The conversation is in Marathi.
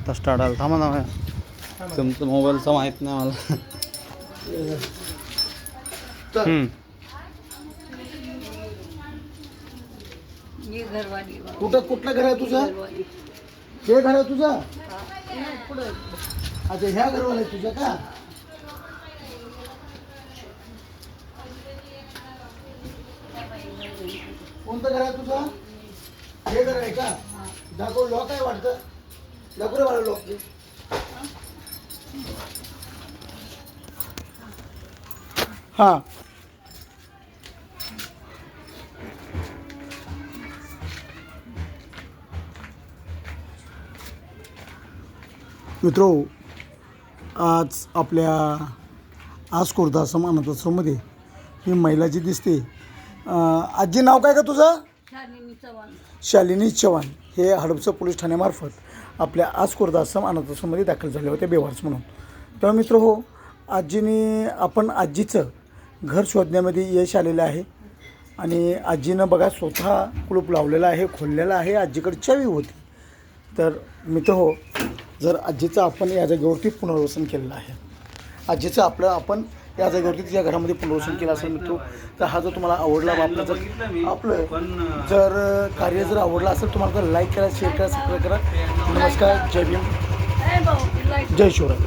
आता स्टार्ट आला. थांबा ना, तुमचं मोबाईलचं माहीत नाही मला. कुठं कुठलं घर आहे तुझं? हे घर आहे तुझं? अच्छा, ह्या घरवाला आहे तुझं का? कोणतं घर आहे तुझं? हे घर आहे का? दाखव. लॉक आहे वाटतं. दाखव रे मला लॉक. हां, मित्रो, आज आपल्या आज खुर्दा समानतोत्सवमध्ये ही महिला जी दिसते, आजी नाव काय का तुझं? शालिनी चव्हाण. हे हडपसर पोलीस ठाण्यामार्फत आपल्या आज खुर्दा समानतोत्सवमध्ये दाखल झाले होते बेवारस म्हणून. तर मित्र हो, आपण आजीचं घर शोधण्यामध्ये यश आलेलं आहे आणि आजीनं बघा स्वतः कुलूप लावलेलं आहे, खोललेलं आहे. आजीकडे चावी होती. तर मित्र हो, जर आजीचं आपण या जागेवरती पुनर्वसन केलेलं आहे, आजीचं आपण या जागेवरती तिच्या घरामध्ये पुनर्वसन केलं असेल मित्र, तर हा जर तुम्हाला आवडला, आपलं जर कार्य जर आवडलं असेल तुम्हाला, तर लाईक करा, शेअर करा, सबस्क्राईब करा. नमस्कार, जय भीम, जय शिवराय.